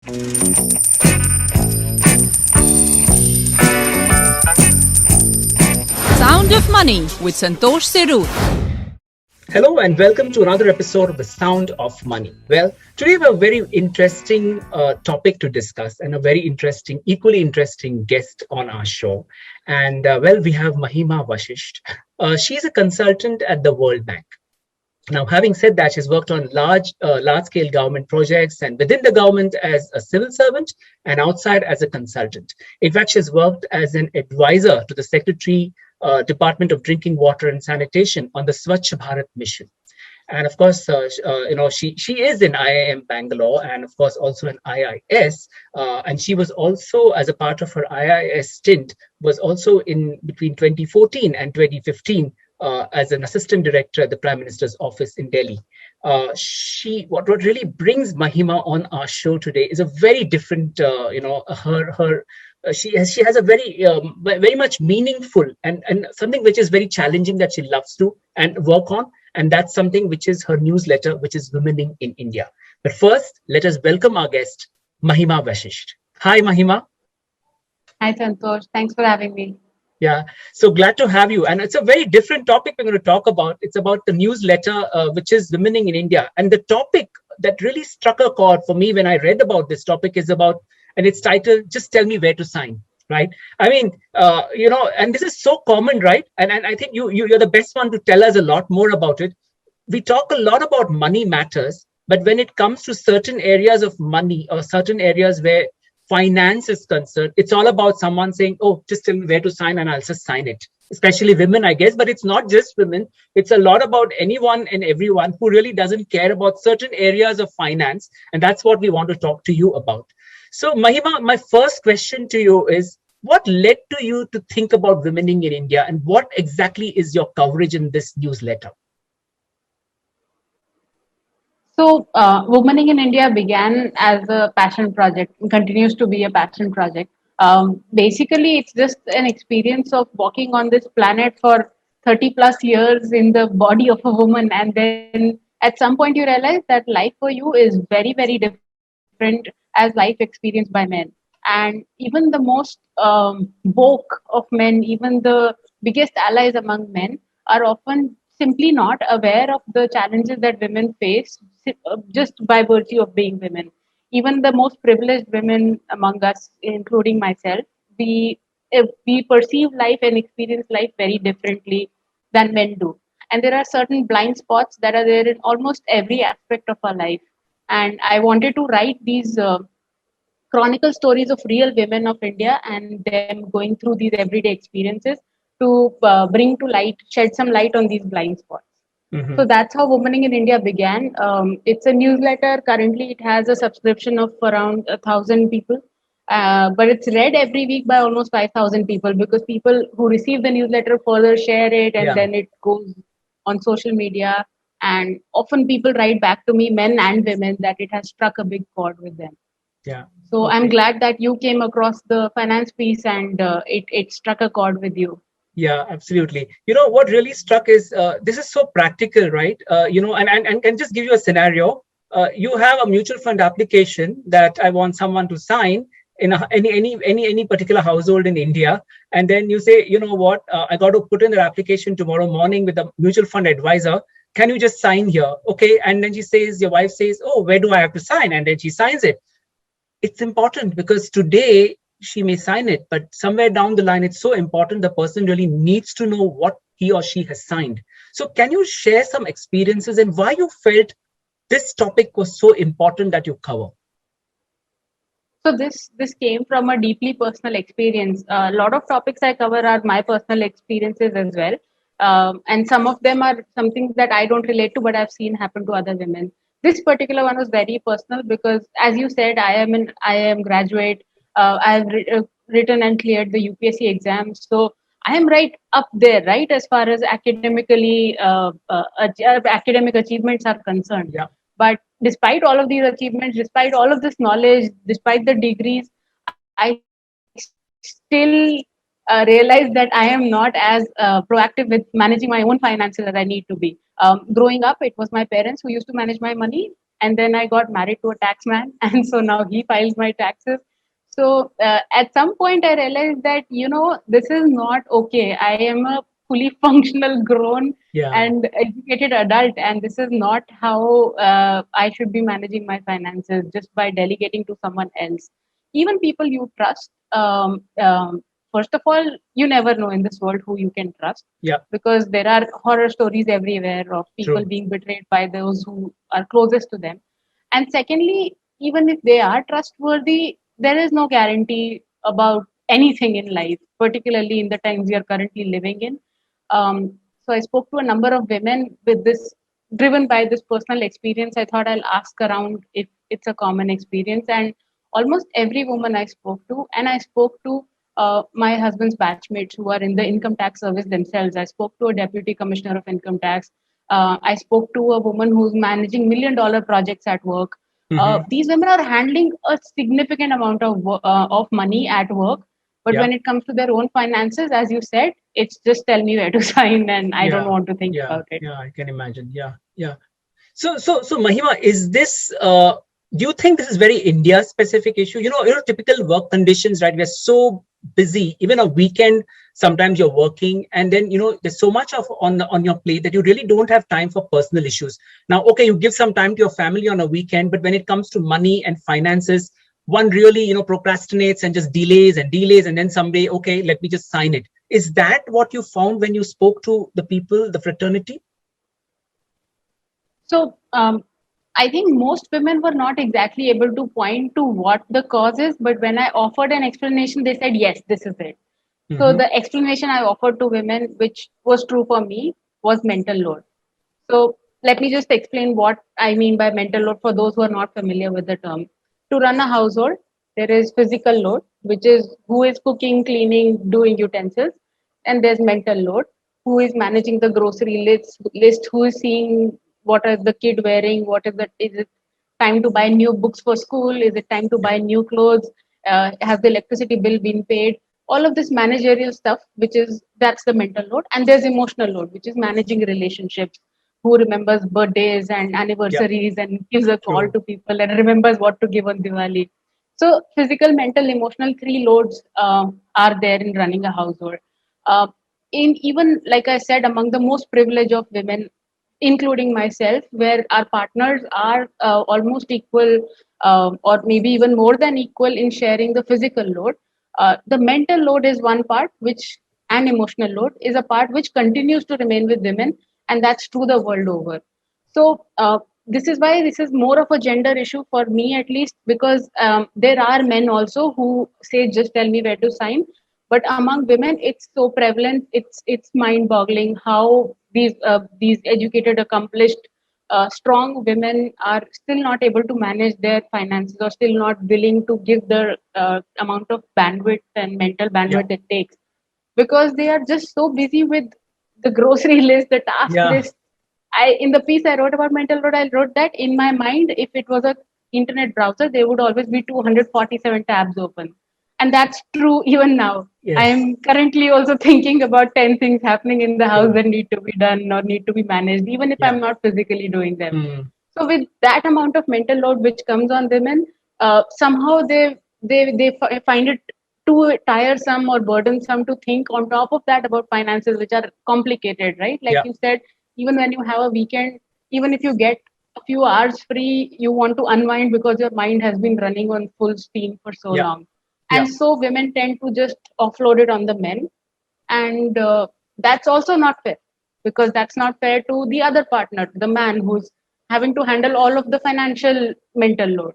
Sound of Money with Santosh Serur. Hello and welcome to another episode of The Sound of Money. Well, today we have a very interesting topic to discuss and a very interesting, equally interesting guest on our show. And we have Mahima Vashisht. She's a consultant at the World Bank. Now, having said that, she's worked on large-scale government projects and within the government as a civil servant and outside as a consultant. In fact, she's worked as an advisor to the Secretary Department of Drinking Water and Sanitation on the Swachh Bharat mission. And of course, she is in IIM Bangalore and of course also in IIS. And she was also, as a part of her IIS stint, was also in between 2014 and 2015 as an assistant director at the Prime Minister's office in Delhi. What really brings Mahima on our show today is a very different, she has a very much meaningful and something which is very challenging that she loves to and work on. And that's something which is her newsletter, which is Women in India. But first, let us welcome our guest, Mahima Vashisht. Hi, Mahima. Hi, Santosh. Thanks for having me. Yeah, so glad to have you. And it's a very different topic we're going to talk about. It's about the newsletter, which is Women in India. And the topic that really struck a chord for me when I read about this topic is about, and it's titled, Just Tell Me Where to Sign, right? I mean, and this is so common, right? And I think you're the best one to tell us a lot more about it. We talk a lot about money matters, but when it comes to certain areas of money or certain areas where finance is concerned, it's all about someone saying, oh, just tell me where to sign and I'll just sign it. Especially women, I guess, but it's not just women. It's a lot about anyone and everyone who really doesn't care about certain areas of finance. And that's what we want to talk to you about. So Mahima, my first question to you is, what led to you to think about Women in India and what exactly is your coverage in this newsletter? So, Womaning in India began as a passion project and continues to be a passion project. Basically, it's just an experience of walking on this planet for 30 plus years in the body of a woman. And then at some point, you realize that life for you is very, very different as life experienced by men. And even the most woke of men, even the biggest allies among men, are often simply not aware of the challenges that women face just by virtue of being women. Even the most privileged women among us, including myself, we perceive life and experience life very differently than men do. And there are certain blind spots that are there in almost every aspect of our life. And I wanted to write these chronicle stories of real women of India and them going through these everyday experiences to bring to light, shed some light on these blind spots. Mm-hmm. So that's how Womaning in India began. It's a newsletter. Currently, it has a subscription of around 1,000 people. But it's read every week by almost 5,000 people because people who receive the newsletter further share it and then it goes on social media. And often people write back to me, men and women, that it has struck a big chord with them. Yeah. So I'm glad that you came across the finance piece and it struck a chord with you. Yeah, absolutely. You know, what really struck is this is so practical, right? And just give you a scenario. You have a mutual fund application that I want someone to sign in any particular household in India. And then you say, you know what, I got to put in the application tomorrow morning with the mutual fund advisor. Can you just sign here? Okay. And then your wife says, oh, where do I have to sign? And then she signs it. It's important because today she may sign it, but somewhere down the line, it's so important. The person really needs to know what he or she has signed. So can you share some experiences and why you felt this topic was so important that you cover? So this came from a deeply personal experience. A lot of topics I cover are my personal experiences as well. And some of them are something that I don't relate to, but I've seen happen to other women. This particular one was very personal because, as you said, I am an IIM graduate. I've written and cleared the UPSC exams. So I am right up there, right, as far as academically academic achievements are concerned. Yeah. But despite all of these achievements, despite all of this knowledge, despite the degrees, I still realize that I am not as proactive with managing my own finances as I need to be. Growing up, it was my parents who used to manage my money. and then I got married to a tax man, and so now he files my taxes. So at some point, I realized that this is not okay. I am a fully functional, grown, Yeah. and educated adult, and this is not how I should be managing my finances just by delegating to someone else. Even people you trust. First of all, you never know in this world who you can trust, Yeah. because there are horror stories everywhere of people True. being betrayed by those who are closest to them. And secondly, even if they are trustworthy, there is no guarantee about anything in life, particularly in the times we are currently living in. So I spoke to a number of women with this, driven by this personal experience. I thought I'll ask around if it's a common experience. And almost every woman I spoke to, and I spoke to my husband's batchmates who are in the income tax service themselves. I spoke to a deputy commissioner of income tax. I spoke to a woman who's managing $1 million projects at work. Hmm. These women are handling a significant amount of money at work, but Yeah. when it comes to their own finances, as you said, it's just tell me where to sign, and I don't Yeah. want to think Yeah. about it. Yeah. I can imagine. Yeah. Yeah. So Mahima, is this? Do you think this is very India specific issue? Typical work conditions, right? We're so busy. Even a weekend, sometimes you're working, and then there's so much of on your plate that you really don't have time for personal issues. Now, okay, you give some time to your family on a weekend, but when it comes to money and finances, one really procrastinates and just delays, and then someday, okay, let me just sign it. Is that what you found when you spoke to the people, the fraternity? So I think most women were not exactly able to point to what the cause is, but when I offered an explanation, they said, yes, this is it. So Hmm. the explanation I offered to women, which was true for me, was mental load. So let me just explain what I mean by mental load for those who are not familiar with the term. To run a household, there is physical load, which is who is cooking, cleaning, doing utensils, and there's mental load, who is managing the grocery list, who is seeing what is the kid wearing, is it time to buy new books for school, is it time to Yeah. buy new clothes, has the electricity bill been paid, all of this managerial stuff, that's the mental load. And there's emotional load, which is managing relationships, who remembers birthdays and Yeah. anniversaries and gives a call True. to people and remembers what to give on Diwali. So physical, mental, emotional, three loads are there in running a household. Uh, in even like I said, among the most privileged of women, including myself, where our partners are almost equal, or maybe even more than equal in sharing the physical load. The mental load is one part, which and emotional load is a part which continues to remain with women, and that's true the world over. So this is why this is more of a gender issue for me, at least, because there are men also who say, "Just tell me where to sign." But among women, it's so prevalent. It's mind-boggling how these educated, accomplished, strong women are still not able to manage their finances, or still not willing to give the amount of bandwidth and mental Yeah. bandwidth it takes, because they are just so busy with the grocery list, the task Yeah. list. I In the piece I wrote about mental load, I wrote that in my mind, if it was a internet browser, there would always be 247 tabs open, and that's true even now. I Yes. am currently also thinking about 10 things happening in the house True. that need to be done or need to be managed, even if Yeah. I'm not physically doing them. Mm. So with that amount of mental load which comes on women, somehow they find it too tiresome or burdensome to think on top of that about finances, which are complicated, right? Like Yeah. you said, even when you have a weekend, even if you get a few hours free, you want to unwind because your mind has been running on full steam for so Yeah. long. Yeah. And so women tend to just offload it on the men, and that's also not fair, because that's not fair to the other partner, the man, who's having to handle all of the financial mental load,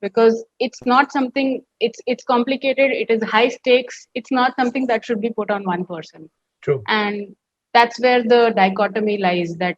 because it's not something, it's complicated, it is high stakes, it's not something that should be put on one person. True. And that's where the dichotomy lies, that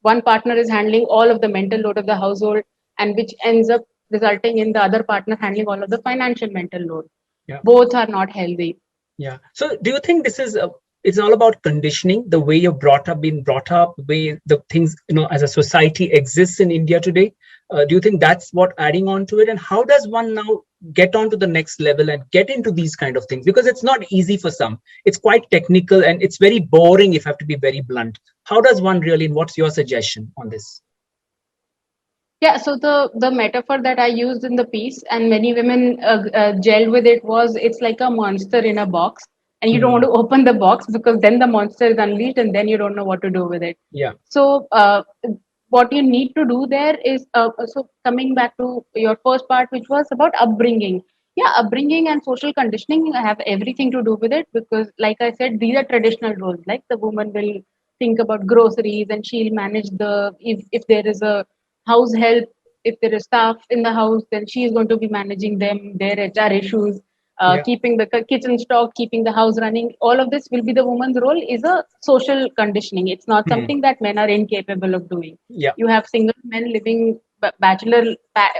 one partner is handling all of the mental load of the household, and which ends up resulting in the other partner handling all of the financial mental load. Yeah. Both are not healthy. Yeah. So do you think this is it's all about conditioning, the way you're been brought up, the way the things, as a society exists in India today? Do you think that's what adding on to it? And how does one now get on to the next level and get into these kind of things? Because it's not easy for some. It's quite technical and it's very boring, if I have to be very blunt. How does one really, and what's your suggestion on this? Yeah, so the metaphor that I used in the piece, and many women gelled with it, was it's like a monster in a box, and you don't want Hmm. to open the box because then the monster is unleashed, and then you don't know what to do with it. Yeah. So what you need to do there is so coming back to your first part, which was about upbringing. Yeah, upbringing and social conditioning have everything to do with it because, like I said, these are traditional roles. Like the woman will think about groceries and she'll manage the if there is a house help, if there is staff in the house, then she is going to be managing them, their HR issues, Yeah. keeping the kitchen stock, keeping the house running. All of this will be the woman's role. Is a social conditioning. It's not Hmm. something that men are incapable of doing. Yeah. You have single men living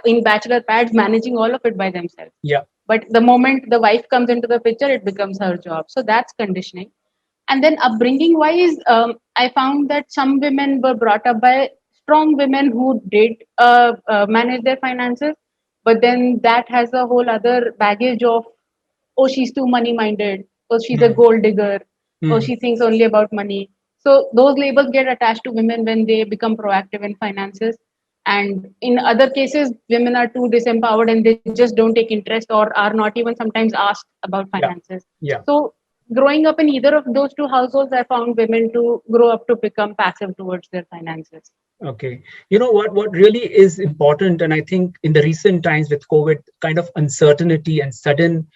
in bachelor pads, managing all of it by themselves. Yeah. But the moment the wife comes into the picture, it becomes her job. So that's conditioning. And then upbringing wise, I found that some women were brought up by strong women who did manage their finances, but then that has a whole other baggage of, oh, she's too money minded, oh, she's a Hmm. gold digger, oh, Hmm. she thinks only about money. So those labels get attached to women when they become proactive in finances. And in other cases, women are too disempowered and they just don't take interest or are not even sometimes asked about Yeah. finances. Yeah. So growing up in either of those two households, I found women to grow up to become passive towards their finances. Okay. You know what really is important, and I think in the recent times with COVID, kind of uncertainty and sudden,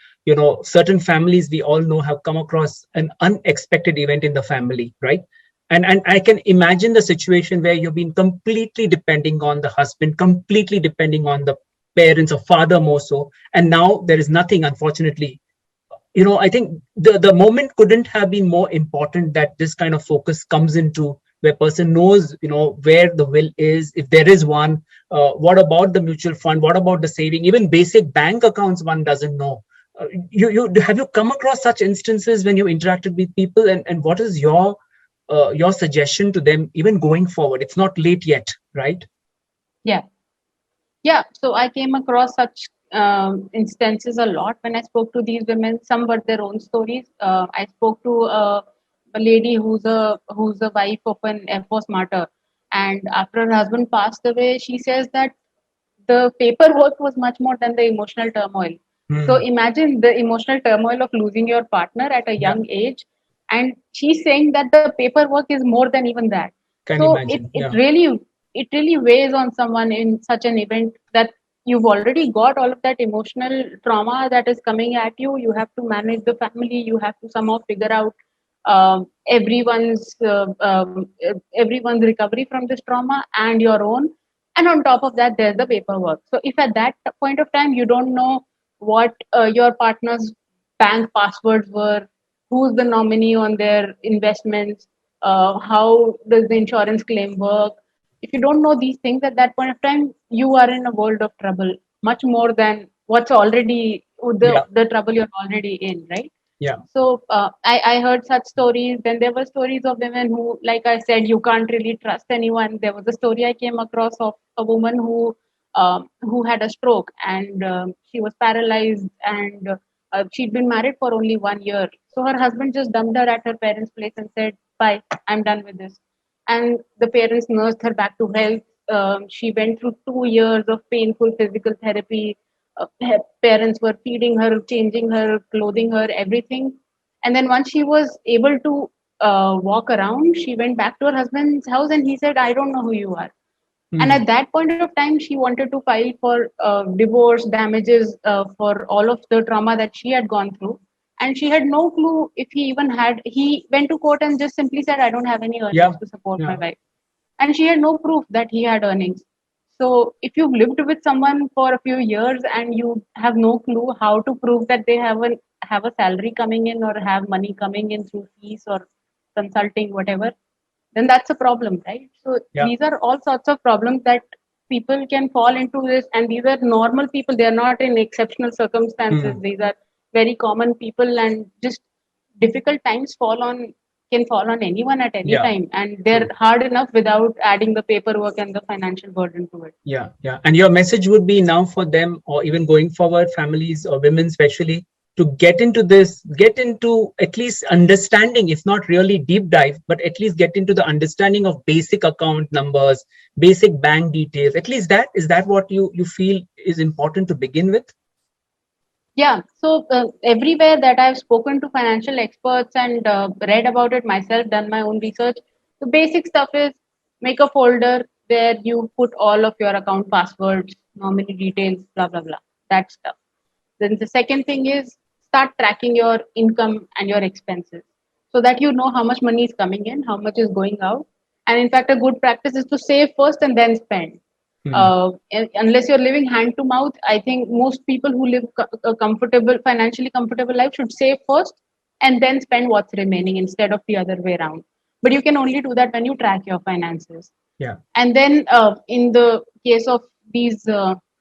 certain families we all know have come across an unexpected event in the family, right? And I can imagine the situation where you've been completely depending on the husband, completely depending on the parents or father more so, and now there is nothing, unfortunately. I think the moment couldn't have been more important, that this kind of focus comes into where person knows, where the will is, if there is one. What about the mutual fund, what about the saving, even basic bank accounts one doesn't know. You have you come across such instances when you interacted with people, and what is your suggestion to them even going forward? It's not late yet, right? Yeah. Yeah, so I came across such instances a lot when I spoke to these women. Some were their own stories. I spoke to a lady who's a wife of an Air Force martyr, and after her husband passed away, she says that the paperwork was much more than the emotional turmoil. So Hmm. imagine the emotional turmoil of losing your partner at a Yeah. young age, and she's saying that the paperwork is more than even that. Can So it imagine. it Yeah. really it really weighs on someone in such an event that you've already got all of that emotional trauma that is coming at you. You have to manage the family. You have to somehow figure out everyone's recovery from this trauma and your own, and on top of that there's the paperwork. So if at that point of time you don't know what your partner's bank passwords were, who's the nominee on their investments, how does the insurance claim work, if you don't know these things at that point of time, you are in a world of trouble, much more than what's already Yeah. the trouble you're already in, right? Yeah. So I heard such stories. Then there were stories of women who, like I said, you can't really trust anyone. There was a story I came across of a woman who had a stroke, and she was paralyzed, and she'd been married for only 1 year. So her husband just dumped her at her parents' place and said, "Bye, I'm done with this." And the parents nursed her back to health. She went through 2 years of painful physical therapy. Her parents were feeding her, changing her, clothing her, everything. And then once she was able to walk around, she went back to her husband's house and he said, "I don't know who you are." And Hmm. at that point of time, she wanted to file for divorce damages for all of the trauma that she had gone through. And she had no clue if he even had. He went to court and just simply said, "I don't have any Yeah. earnings to support my Yeah. wife." And she had no proof that he had earnings. So if you've lived with someone for a few years and you have no clue how to prove that they have a salary coming in or have money coming in through fees or consulting, whatever, then that's a problem, right? So Yeah. these are all sorts of problems that people can fall into this, and these are normal people. They are not in exceptional circumstances. Hmm. These are very common people, and just difficult times can fall on anyone at any Yeah. time, and they're True. hard enough without adding the paperwork and the financial burden to it. Yeah, yeah. And your message would be now for them, or even going forward, families or women especially. to get into this, get into at least understanding, if not really deep dive, but at least get into the understanding of basic account numbers, basic bank details. At least that is that what you feel is important to begin with? Yeah. So everywhere that I've spoken to financial experts and read about it myself, done my own research, the basic stuff is make a folder where you put all of your account passwords, nominee details, blah, blah, blah. That stuff. Then the second thing is start tracking your income and your expenses so that you know how much money is coming in, how much is going out. And in fact, a good practice is to save first and then spend. Unless you're living hand to mouth, I think most people who live a comfortable, financially comfortable life should save first and then spend what's remaining instead of the other way around. But you can only do that when you track your finances. Yeah. And then, in the case of these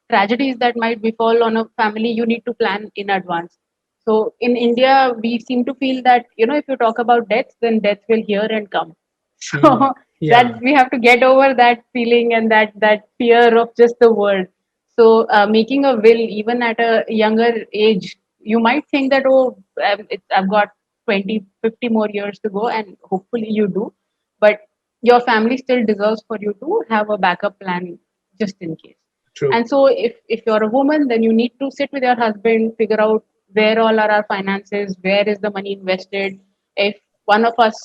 tragedies that might befall on a family, you need to plan in advance. So in India, we seem to feel that, if you talk about death, then death will hear and come. So Yeah. that we have to get over that feeling and that fear of just the word. So making a will, even at a younger age, you might think that, oh, I've got 20, 50 more years to go, and hopefully you do. But your family still deserves for you to have a backup plan just in case. True. And so if you're a woman, then you need to sit with your husband, figure out where all are our finances, where is the money invested. If one of us,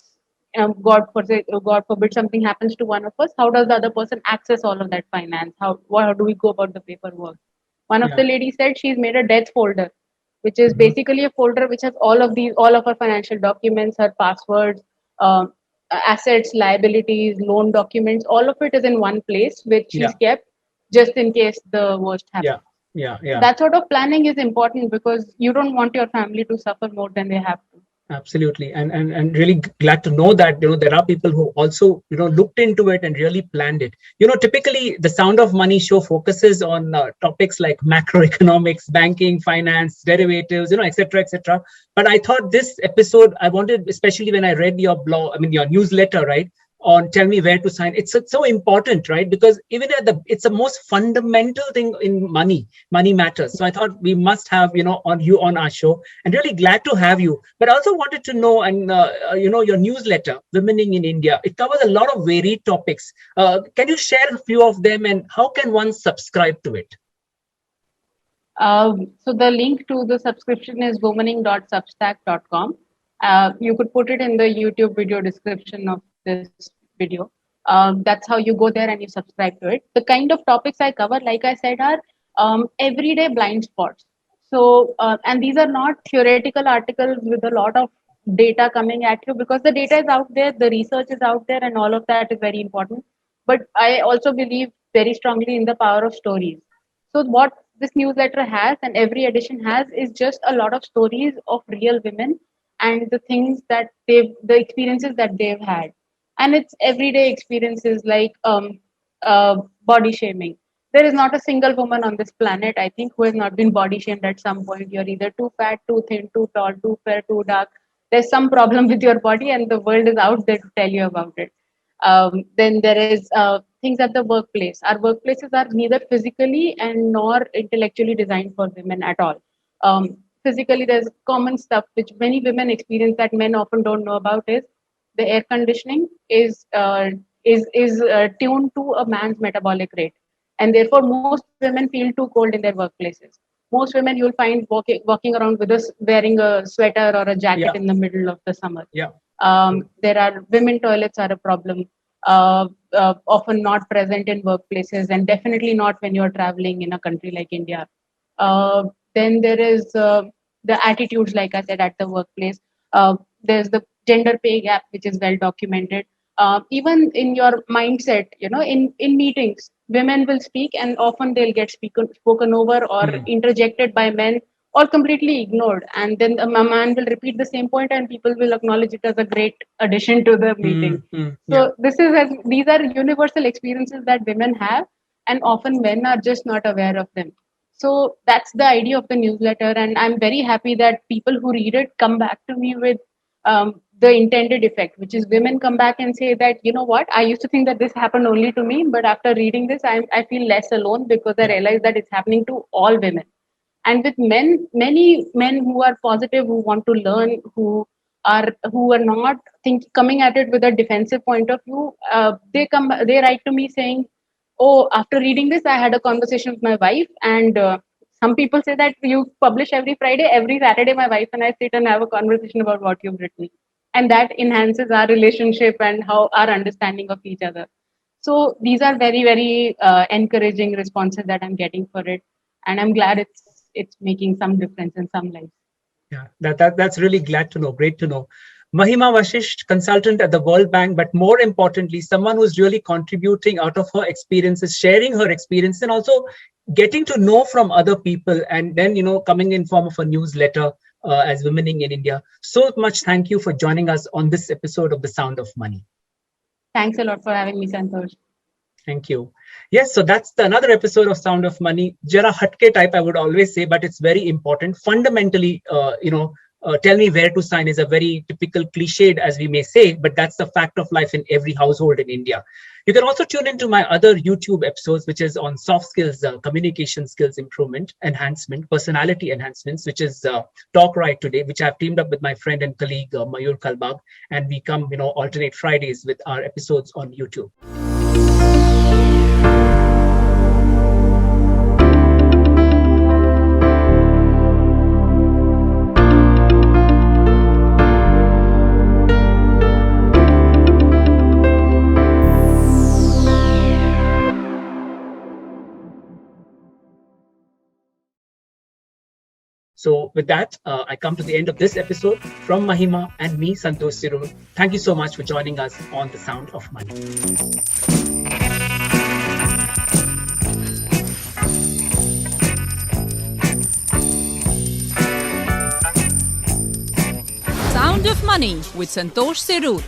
God forbid, something happens to one of us, how does the other person access all of that finance? How do we go about the paperwork? One of Yeah. the ladies said she's made a death folder, which is Mhm. basically a folder which has all of her financial documents, her passwords, um, assets, liabilities, loan documents. All of it is in one place, which she's Yeah. kept just in case the worst happens. Yeah. Yeah. That sort of planning is important because you don't want your family to suffer more than they have to. Absolutely. And really glad to know that there are people who also looked into it and really planned it. Typically the Sound of Money show focuses on topics like macroeconomics, banking, finance, derivatives, etc., etc. But I thought this episode, I wanted, especially when I read your blog, I mean your newsletter, right, on tell me where to sign. It's so important, right? Because even it's the most fundamental thing in money matters. So I thought we must have on our show, and really glad to have you. But I also wanted to know, and your newsletter Womening in India, it covers a lot of varied topics. Can you share a few of them, and how can one subscribe to it? So the link to the subscription is womaning.substack.com. You could put it in the YouTube video description of this video. That's how you go there and you subscribe to it. The kind of topics I cover, like I said, are everyday blind spots. So, and these are not theoretical articles with a lot of data coming at you, because the data is out there, the research is out there, and all of that is very important. But I also believe very strongly in the power of stories. So what this newsletter has, and every edition has, is just a lot of stories of real women and the things that the experiences that they've had. And it's everyday experiences like body shaming. There is not a single woman on this planet, I think, who has not been body shamed at some point. You're either too fat, too thin, too tall, too fair, too dark. There's some problem with your body, and the world is out there to tell you about it. Then there is things at the workplace. Our workplaces are neither physically and nor intellectually designed for women at all. Physically, there's common stuff which many women experience that men often don't know about, is the air conditioning is tuned to a man's metabolic rate, and therefore most women feel too cold in their workplaces. Most women you'll find walking around with us wearing a sweater or a jacket in the middle of the summer. Yeah. There are women toilets are a problem, often not present in workplaces, and definitely not when you're traveling in a country like India. Then there is the attitudes, like I said, at the workplace. There's the gender pay gap, which is well documented. Even in your mindset, in meetings, women will speak, and often they'll get spoken over or interjected by men, or completely ignored. And then a man will repeat the same point, and people will acknowledge it as a great addition to the meeting. So these are universal experiences that women have, and often men are just not aware of them. So that's the idea of the newsletter, and I'm very happy that people who read it come back to me with the intended effect, which is women come back and say that, you know what, I used to think that this happened only to me, but after reading this, I feel less alone, because I realize that it's happening to all women. And with many men who are positive, who want to learn, who are not coming at it with a defensive point of view, they write to me saying, oh, after reading this, I had a conversation with my wife, and some people say that you publish every Friday. Every Saturday, my wife and I sit and have a conversation about what you've written, and that enhances our relationship and how our understanding of each other. So these are very, very encouraging responses that I'm getting for it, and I'm glad it's making some difference in some lives. Yeah, that's really glad to know. Great to know. Mahima Vashisht, consultant at the World Bank, but more importantly, someone who's really contributing out of her experiences, sharing her experience, and also getting to know from other people, and then coming in form of a newsletter as Womening in India. So much thank you for joining us on this episode of The Sound of Money. Thanks a lot for having me, Santosh. Thank you. Yes, so that's another episode of Sound of Money. Jara hatke type, I would always say, but it's very important. Fundamentally, tell me where to sign is a very typical cliched, as we may say, but that's the fact of life in every household in India. You can also tune into my other YouTube episodes, which is on soft skills, communication skills improvement, enhancement, personality enhancements, which is Talk Right Today, which I've teamed up with my friend and colleague Mayur Kalbag, and we come, alternate Fridays with our episodes on YouTube. So with that, I come to the end of this episode. From Mahima and me, Santosh Sirur. Thank you so much for joining us on The Sound of Money. Sound of Money with Santosh Sirur.